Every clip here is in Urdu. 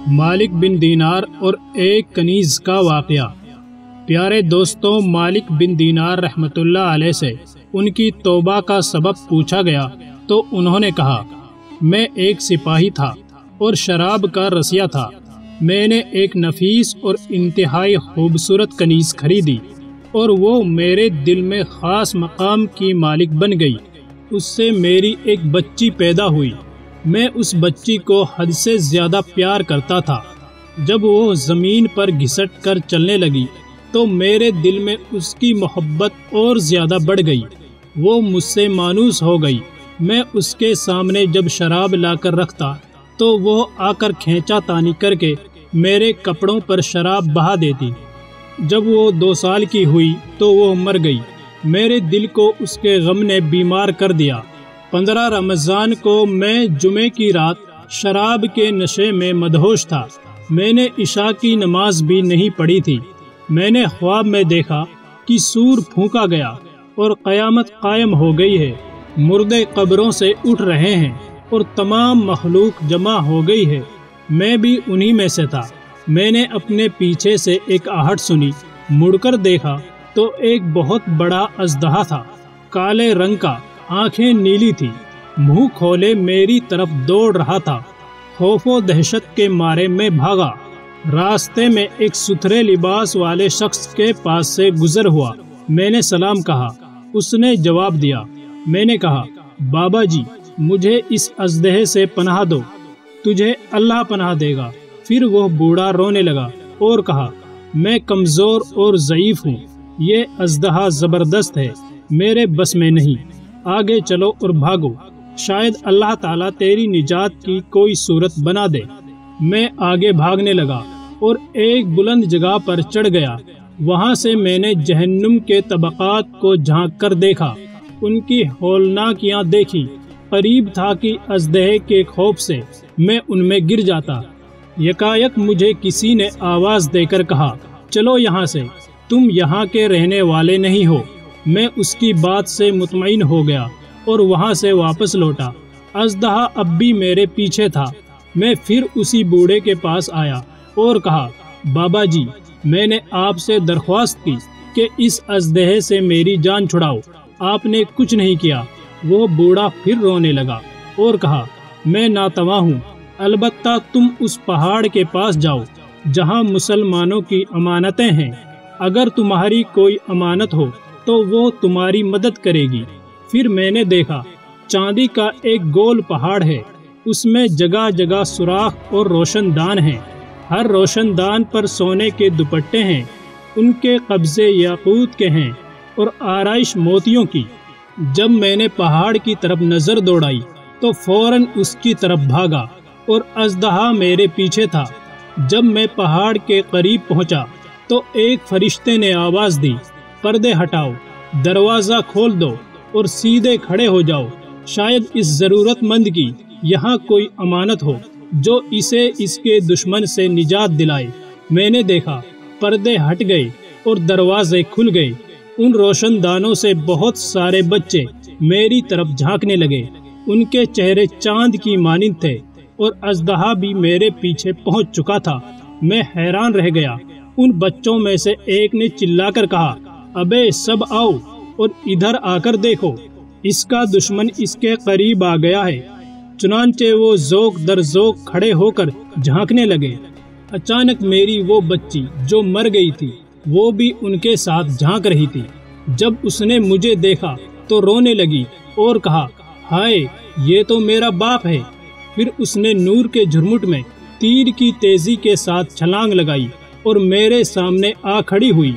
مالک بن دینار اور ایک کنیز کا واقعہ۔ پیارے دوستوں، مالک بن دینار رحمۃ اللہ علیہ سے ان کی توبہ کا سبب پوچھا گیا تو انہوں نے کہا، میں ایک سپاہی تھا اور شراب کا رسیا تھا۔ میں نے ایک نفیس اور انتہائی خوبصورت کنیز خریدی اور وہ میرے دل میں خاص مقام کی مالک بن گئی۔ اس سے میری ایک بچی پیدا ہوئی۔ میں اس بچی کو حد سے زیادہ پیار کرتا تھا۔ جب وہ زمین پر گھسٹ کر چلنے لگی تو میرے دل میں اس کی محبت اور زیادہ بڑھ گئی۔ وہ مجھ سے مانوس ہو گئی۔ میں اس کے سامنے جب شراب لا کر رکھتا تو وہ آ کر کھینچا تانی کر کے میرے کپڑوں پر شراب بہا دیتی۔ جب وہ 2 سال کی ہوئی تو وہ مر گئی۔ میرے دل کو اس کے غم نے بیمار کر دیا۔ 15 رمضان کو میں جمعے کی رات شراب کے نشے میں مدہوش تھا۔ میں نے عشاء کی نماز بھی نہیں پڑھی تھی۔ میں نے خواب میں دیکھا کہ سور پھونکا گیا اور قیامت قائم ہو گئی ہے۔ مردے قبروں سے اٹھ رہے ہیں اور تمام مخلوق جمع ہو گئی ہے۔ میں بھی انہی میں سے تھا۔ میں نے اپنے پیچھے سے ایک آہٹ سنی، مڑ کر دیکھا تو ایک بہت بڑا اژدہا تھا، کالے رنگ کا، آنکھیں نیلی تھی، منہ کھولے میری طرف دوڑ رہا تھا۔ خوف و دہشت کے مارے میں بھاگا۔ راستے میں ایک ستھرے لباس والے شخص کے پاس سے گزر ہوا۔ میں نے سلام کہا۔ اس نے جواب دیا۔ میں نے کہا، بابا جی، مجھے اس اژدہے سے پناہ دو، تجھے اللہ پناہ دے گا۔ پھر وہ بوڑھا رونے لگا اور کہا، میں کمزور اور ضعیف ہوں، یہ اژدہا زبردست ہے، میرے بس میں نہیں، آگے چلو اور بھاگو، شاید اللہ تعالیٰ تیری نجات کی کوئی صورت بنا دے۔ میں آگے بھاگنے لگا اور ایک بلند جگہ پر چڑھ گیا۔ وہاں سے میں نے جہنم کے طبقات کو جھانک کر دیکھا، ان کی ہولناکیاں دیکھی۔ قریب تھا کہ اژدہے کے خوف سے میں ان میں گر جاتا۔ یکایک مجھے کسی نے آواز دے کر کہا، چلو یہاں سے، تم یہاں کے رہنے والے نہیں ہو۔ میں اس کی بات سے مطمئن ہو گیا اور وہاں سے واپس لوٹا۔ اژدہا اب بھی میرے پیچھے تھا۔ میں پھر اسی بوڑھے کے پاس آیا اور کہا، بابا جی، میں نے آپ سے درخواست کی کہ اس اژدہے سے میری جان چھڑاؤ، آپ نے کچھ نہیں کیا۔ وہ بوڑھا پھر رونے لگا اور کہا، میں ناتواں ہوں، البتہ تم اس پہاڑ کے پاس جاؤ جہاں مسلمانوں کی امانتیں ہیں، اگر تمہاری کوئی امانت ہو تو وہ تمہاری مدد کرے گی۔ پھر میں نے دیکھا، چاندی کا ایک گول پہاڑ ہے، اس میں جگہ جگہ سوراخ اور روشن دان ہیں، ہر روشن دان پر سونے کے دوپٹے ہیں، ان کے قبضے یاقوت کے ہیں اور آرائش موتیوں کی۔ جب میں نے پہاڑ کی طرف نظر دوڑائی تو فوراً اس کی طرف بھاگا اور اژدہا میرے پیچھے تھا۔ جب میں پہاڑ کے قریب پہنچا تو ایک فرشتے نے آواز دی، پردے ہٹاؤ، دروازہ کھول دو اور سیدھے کھڑے ہو جاؤ، شاید اس ضرورت مند کی یہاں کوئی امانت ہو جو اسے اس کے دشمن سے نجات دلائے۔ میں نے دیکھا، پردے ہٹ گئے اور دروازے کھل گئے۔ ان روشن دانوں سے بہت سارے بچے میری طرف جھانکنے لگے، ان کے چہرے چاند کی مانند تھے اور اژدہا بھی میرے پیچھے پہنچ چکا تھا۔ میں حیران رہ گیا۔ ان بچوں میں سے ایک نے چلا کر کہا، ابے سب آؤ اور ادھر آ کر دیکھو، اس کا دشمن اس کے قریب آ گیا ہے۔ چنانچہ وہ ذوق در ذوق کھڑے ہو کر جھانکنے لگے۔ اچانک میری وہ بچی جو مر گئی تھی وہ بھی ان کے ساتھ جھانک رہی تھی۔ جب اس نے مجھے دیکھا تو رونے لگی اور کہا، ہائے، یہ تو میرا باپ ہے۔ پھر اس نے نور کے جھرمٹ میں تیر کی تیزی کے ساتھ چھلانگ لگائی اور میرے سامنے آ کھڑی ہوئی۔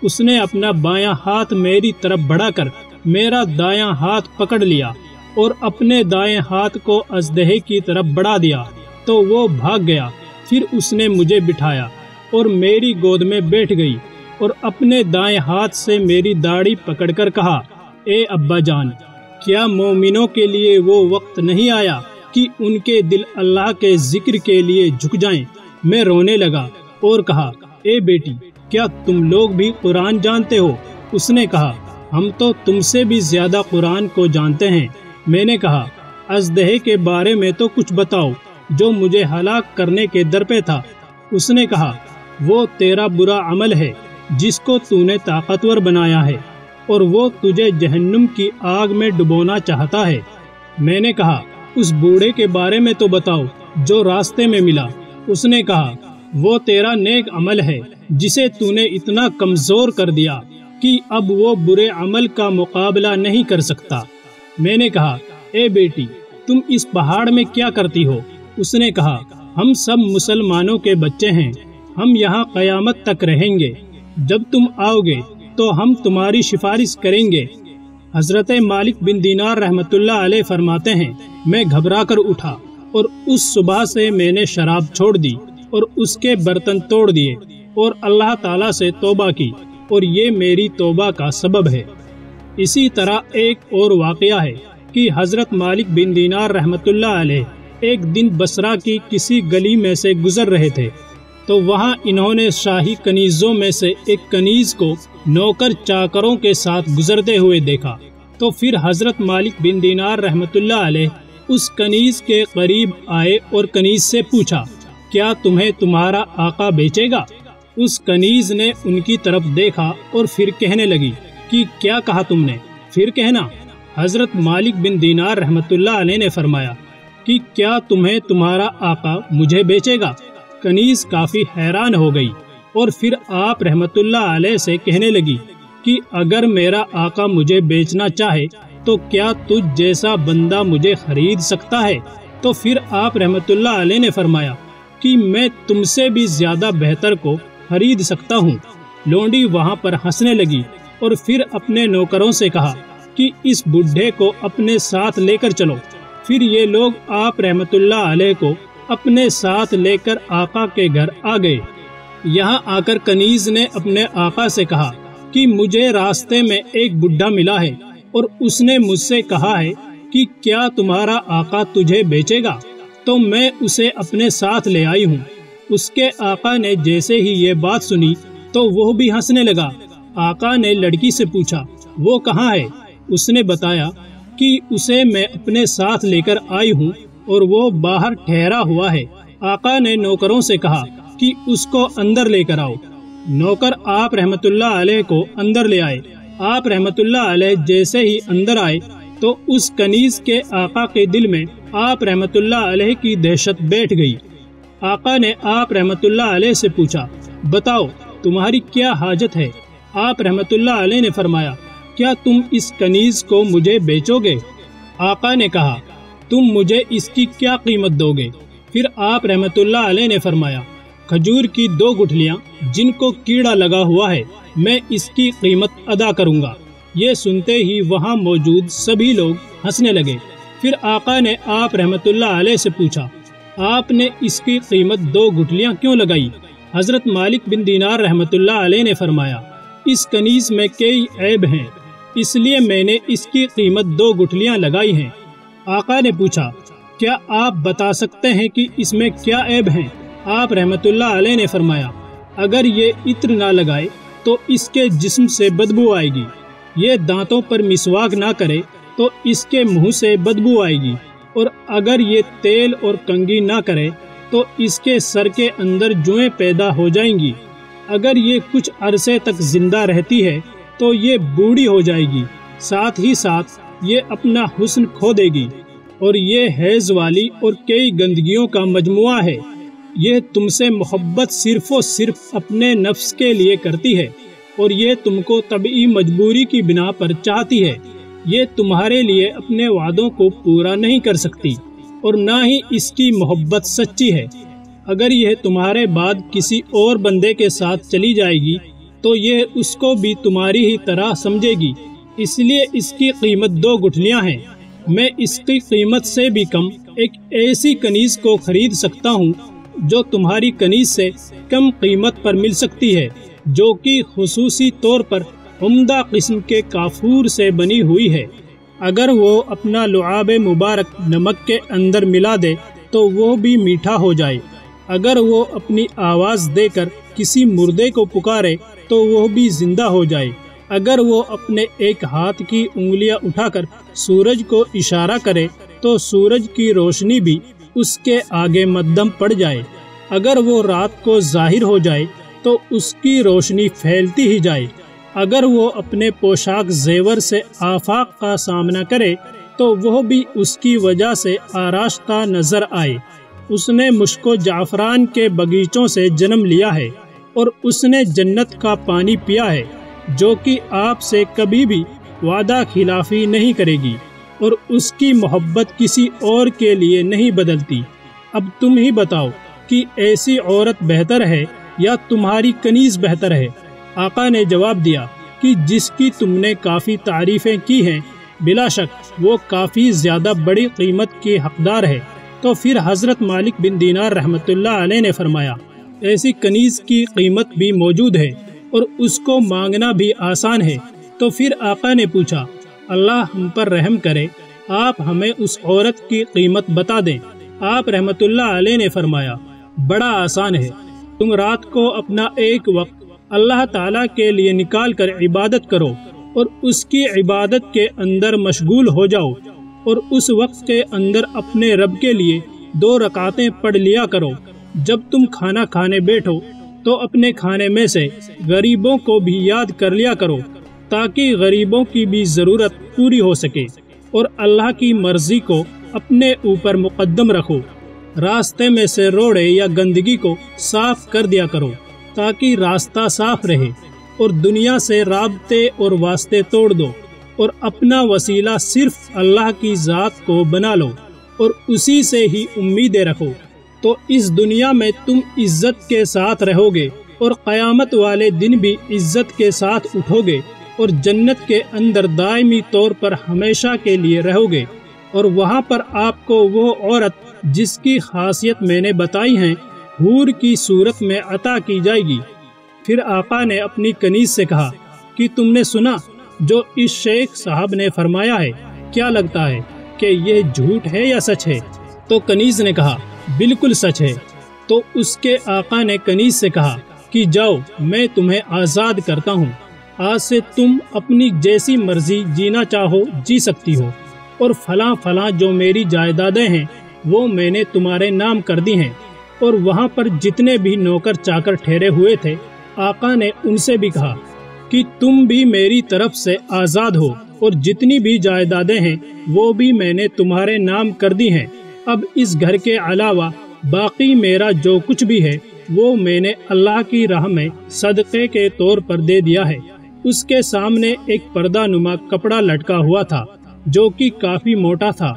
اس نے اپنا بایاں ہاتھ میری طرف بڑھا کر میرا دایاں ہاتھ پکڑ لیا اور اپنے دائیں ہاتھ کو اژدہے کی طرف بڑھا دیا تو وہ بھاگ گیا۔ پھر اس نے مجھے بٹھایا اور میری گود میں بیٹھ گئی اور اپنے دائیں ہاتھ سے میری داڑھی پکڑ کر کہا، اے ابا جان، کیا مومنوں کے لیے وہ وقت نہیں آیا کہ ان کے دل اللہ کے ذکر کے لیے جھک جائیں؟ میں رونے لگا اور کہا، اے بیٹی، کیا تم لوگ بھی قرآن جانتے ہو؟ اس نے کہا، ہم تو تم سے بھی زیادہ قرآن کو جانتے ہیں۔ میں نے کہا، اژدہے کے بارے میں تو کچھ بتاؤ، جو مجھے ہلاک کرنے کے در پہ تھا۔ اس نے کہا وہ تیرا برا عمل ہے جس کو تو نے طاقتور بنایا ہے اور وہ تجھے جہنم کی آگ میں ڈبونا چاہتا ہے۔ میں نے کہا اس بوڑھے کے بارے میں تو بتاؤ جو راستے میں ملا۔ اس نے کہا وہ تیرا نیک عمل ہے جسے تو نے اتنا کمزور کر دیا کہ اب وہ برے عمل کا مقابلہ نہیں کر سکتا۔ میں نے کہا اے بیٹی تم اس پہاڑ میں کیا کرتی ہو؟ اس نے کہا ہم سب مسلمانوں کے بچے ہیں، ہم یہاں قیامت تک رہیں گے، جب تم آؤ گے تو ہم تمہاری سفارش کریں گے۔ حضرت مالک بن دینار رحمت اللہ علیہ فرماتے ہیں میں گھبرا کر اٹھا اور اس صبح سے میں نے شراب چھوڑ دی اور اس کے برتن توڑ دیے اور اللہ تعالیٰ سے توبہ کی، اور یہ میری توبہ کا سبب ہے۔ اسی طرح ایک اور واقعہ ہے کہ حضرت مالک بن دینار رحمت اللہ علیہ ایک دن بصرہ کی کسی گلی میں سے گزر رہے تھے تو وہاں انہوں نے شاہی کنیزوں میں سے ایک کنیز کو نوکر چاکروں کے ساتھ گزرتے ہوئے دیکھا۔ تو پھر حضرت مالک بن دینار رحمت اللہ علیہ اس کنیز کے قریب آئے اور کنیز سے پوچھا کیا تمہیں تمہارا آقا بیچے گا؟ اس کنیز نے ان کی طرف دیکھا اور پھر کہنے لگی کہ کیا کہا تم نے؟ پھر کہنا۔ حضرت مالک بن دینار رحمت اللہ علیہ نے فرمایا کہ کیا تمہیں تمہارا آقا مجھے بیچے گا؟ کنیز کافی حیران ہو گئی اور پھر آپ رحمت اللہ علیہ سے کہنے لگی کہ اگر میرا آقا مجھے بیچنا چاہے تو کیا تجھ جیسا بندہ مجھے خرید سکتا ہے؟ تو پھر آپ رحمت اللہ علیہ نے فرمایا کہ میں تم سے بھی زیادہ بہتر کو خرید سکتا ہوں۔ لونڈی وہاں پر ہنسنے لگی اور پھر اپنے نوکروں سے کہا کہ اس بڈھے کو اپنے ساتھ لے کر چلو۔ پھر یہ لوگ آپ رحمت اللہ علیہ کو اپنے ساتھ لے کر آقا کے گھر آ گئے۔ یہاں آ کر کنیز نے اپنے آقا سے کہا کہ مجھے راستے میں ایک بڈھا ملا ہے اور اس نے مجھ سے کہا ہے کہ کیا تمہارا آقا تجھے بیچے گا؟ تو میں اسے اپنے ساتھ لے آئی ہوں۔ اس کے آقا نے جیسے ہی یہ بات سنی تو وہ بھی ہنسنے لگا۔ آقا نے لڑکی سے پوچھا وہ کہاں ہے؟ اس نے بتایا کہ اسے میں اپنے ساتھ لے کر آئی ہوں اور وہ باہر ٹھہرا ہوا ہے۔ آقا نے نوکروں سے کہا کہ اس کو اندر لے کر آؤ۔ نوکر آپ رحمت اللہ علیہ کو اندر لے آئے۔ آپ رحمت اللہ علیہ جیسے ہی اندر آئے تو اس کنیز کے آقا کے دل میں آپ رحمت اللہ علیہ کی دہشت بیٹھ گئی۔ آقا نے آپ رحمت اللہ علیہ سے پوچھا بتاؤ تمہاری کیا حاجت ہے؟ آپ رحمت اللہ علیہ نے فرمایا کیا تم اس کنیز کو مجھے بیچو گے؟ آقا نے کہا تم مجھے اس کی کیا قیمت دو گے؟ پھر آپ رحمت اللہ علیہ نے فرمایا کھجور کی 2 گٹھلیاں جن کو کیڑا لگا ہوا ہے، میں اس کی قیمت ادا کروں گا۔ یہ سنتے ہی وہاں موجود سبھی لوگ ہنسنے لگے۔ پھر آقا نے آپ رحمت اللہ علیہ سے پوچھا آپ نے اس کی قیمت 2 گٹھلیاں کیوں لگائی؟ حضرت مالک بن دینار رحمت اللہ علیہ نے فرمایا اس کنیز میں کئی عیب ہیں، اس لیے میں نے اس کی قیمت 2 گٹھلیاں لگائی ہیں۔ آقا نے پوچھا کیا آپ بتا سکتے ہیں کہ اس میں کیا عیب ہیں؟ آپ رحمت اللہ علیہ نے فرمایا اگر یہ عطر نہ لگائے تو اس کے جسم سے بدبو آئے گی، یہ دانتوں پر مسواک نہ کرے تو اس کے منہ سے بدبو آئے گی، اور اگر یہ تیل اور کنگھی نہ کرے تو اس کے سر کے اندر جوئیں پیدا ہو جائیں گی، اگر یہ کچھ عرصے تک زندہ رہتی ہے تو یہ بوڑھی ہو جائے گی، ساتھ ہی ساتھ یہ اپنا حسن کھو دے گی، اور یہ حیض والی اور کئی گندگیوں کا مجموعہ ہے۔ یہ تم سے محبت صرف و صرف اپنے نفس کے لیے کرتی ہے، اور یہ تم کو طبعی مجبوری کی بنا پر چاہتی ہے۔ یہ تمہارے لیے اپنے وعدوں کو پورا نہیں کر سکتی، اور نہ ہی اس کی محبت سچی ہے۔ اگر یہ تمہارے بعد کسی اور بندے کے ساتھ چلی جائے گی تو یہ اس کو بھی تمہاری ہی طرح سمجھے گی، اس لیے اس کی قیمت 2 گٹھلیاں ہیں۔ میں اس کی قیمت سے بھی کم ایک ایسی کنیز کو خرید سکتا ہوں جو تمہاری کنیز سے کم قیمت پر مل سکتی ہے، جو کہ خصوصی طور پر عمدہ قسم کے کافور سے بنی ہوئی ہے۔ اگر وہ اپنا لعاب مبارک نمک کے اندر ملا دے تو وہ بھی میٹھا ہو جائے، اگر وہ اپنی آواز دے کر کسی مردے کو پکارے تو وہ بھی زندہ ہو جائے، اگر وہ اپنے ایک ہاتھ کی انگلیاں اٹھا کر سورج کو اشارہ کرے تو سورج کی روشنی بھی اس کے آگے مدھم پڑ جائے۔ اگر وہ رات کو ظاہر ہو جائے تو اس کی روشنی پھیلتی ہی جائے۔ اگر وہ اپنے پوشاک زیور سے آفاق کا سامنا کرے تو وہ بھی اس کی وجہ سے آراستہ نظر آئے۔ اس نے مشک و جعفران کے باغیچوں سے جنم لیا ہے اور اس نے جنت کا پانی پیا ہے، جو کہ آپ سے کبھی بھی وعدہ خلافی نہیں کرے گی، اور اس کی محبت کسی اور کے لیے نہیں بدلتی۔ اب تم ہی بتاؤ کہ ایسی عورت بہتر ہے یا تمہاری کنیز بہتر ہے؟ آقا نے جواب دیا کہ جس کی تم نے کافی تعریفیں کی ہیں، بلا شک وہ کافی زیادہ بڑی قیمت کی حقدار ہے۔ تو پھر حضرت مالک بن دینار رحمۃ اللہ علیہ نے فرمایا، ایسی کنیز کی قیمت بھی موجود ہے اور اس کو مانگنا بھی آسان ہے۔ تو پھر آقا نے پوچھا، اللہ ہم پر رحم کرے، آپ ہمیں اس عورت کی قیمت بتا دیں۔ آپ رحمۃ اللہ علیہ نے فرمایا، بڑا آسان ہے، تم رات کو اپنا ایک وقت اللہ تعالیٰ کے لیے نکال کر عبادت کرو اور اس کی عبادت کے اندر مشغول ہو جاؤ، اور اس وقت کے اندر اپنے رب کے لیے 2 رکعتیں پڑھ لیا کرو۔ جب تم کھانا کھانے بیٹھو تو اپنے کھانے میں سے غریبوں کو بھی یاد کر لیا کرو، تاکہ غریبوں کی بھی ضرورت پوری ہو سکے، اور اللہ کی مرضی کو اپنے اوپر مقدم رکھو۔ راستے میں سے روڑے یا گندگی کو صاف کر دیا کرو تاکہ راستہ صاف رہے، اور دنیا سے رابطے اور واسطے توڑ دو، اور اپنا وسیلہ صرف اللہ کی ذات کو بنا لو اور اسی سے ہی امیدیں رکھو، تو اس دنیا میں تم عزت کے ساتھ رہو گے اور قیامت والے دن بھی عزت کے ساتھ اٹھو گے، اور جنت کے اندر دائمی طور پر ہمیشہ کے لیے رہو گے، اور وہاں پر آپ کو وہ عورت جس کی خاصیت میں نے بتائی ہیں حور کی صورت میں عطا کی جائے گی۔ پھر آقا نے اپنی کنیز سے کہا کہ تم نے سنا جو اس شیخ صاحب نے فرمایا ہے، کیا لگتا ہے کہ یہ جھوٹ ہے یا سچ ہے؟ تو کنیز نے کہا، بالکل سچ ہے۔ تو اس کے آقا نے کنیز سے کہا کہ جاؤ، میں تمہیں آزاد کرتا ہوں، آج سے تم اپنی جیسی مرضی جینا چاہو جی سکتی ہو، اور فلاں فلاں جو میری جائیدادیں ہیں وہ میں نے تمہارے نام کر دی ہیں۔ اور وہاں پر جتنے بھی نوکر چاکر ٹھہرے ہوئے تھے، آقا نے ان سے بھی کہا کہ تم بھی میری طرف سے آزاد ہو، اور جتنی بھی جائیدادیں ہیں وہ بھی میں نے تمہارے نام کر دی ہیں۔ اب اس گھر کے علاوہ باقی میرا جو کچھ بھی ہے وہ میں نے اللہ کی راہ میں صدقے کے طور پر دے دیا ہے۔ اس کے سامنے ایک پردہ نما کپڑا لٹکا ہوا تھا جو کہ کافی موٹا تھا۔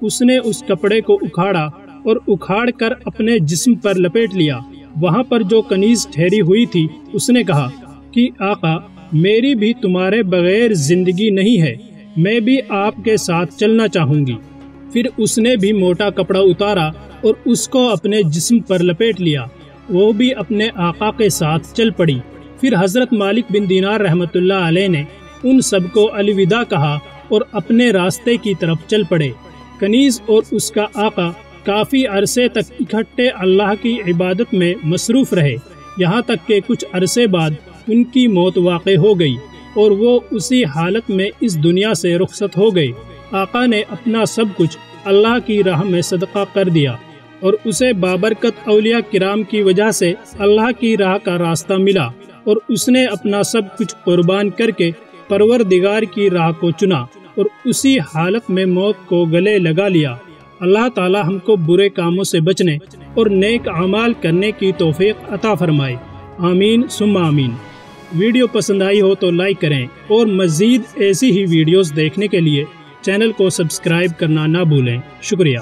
اس نے اس کپڑے کو اکھاڑا اور اکھاڑ کر اپنے جسم پر لپیٹ لیا۔ وہاں پر جو کنیز ٹھہری ہوئی تھی اس نے کہا کہ آقا، میری بھی تمہارے بغیر زندگی نہیں ہے، میں بھی آپ کے ساتھ چلنا چاہوں گی۔ پھر اس نے بھی موٹا کپڑا اتارا اور اس کو اپنے جسم پر لپیٹ لیا، وہ بھی اپنے آقا کے ساتھ چل پڑی۔ پھر حضرت مالک بن دینار رحمۃ اللہ علیہ نے ان سب کو الوداع کہا اور اپنے راستے کی طرف چل پڑے۔ کنیز اور اس کا آقا کافی عرصے تک اکٹھے اللہ کی عبادت میں مصروف رہے، یہاں تک کہ کچھ عرصے بعد ان کی موت واقع ہو گئی اور وہ اسی حالت میں اس دنیا سے رخصت ہو گئے۔ آقا نے اپنا سب کچھ اللہ کی راہ میں صدقہ کر دیا، اور اسے بابرکت اولیاء کرام کی وجہ سے اللہ کی راہ کا راستہ ملا، اور اس نے اپنا سب کچھ قربان کر کے پروردگار کی راہ کو چنا، اور اسی حالت میں موت کو گلے لگا لیا۔ اللہ تعالی ہم کو برے کاموں سے بچنے اور نیک اعمال کرنے کی توفیق عطا فرمائے، آمین ثم آمین۔ ویڈیو پسند آئی ہو تو لائک کریں، اور مزید ایسی ہی ویڈیوز دیکھنے کے لیے چینل کو سبسکرائب کرنا نہ بھولیں۔ شکریہ۔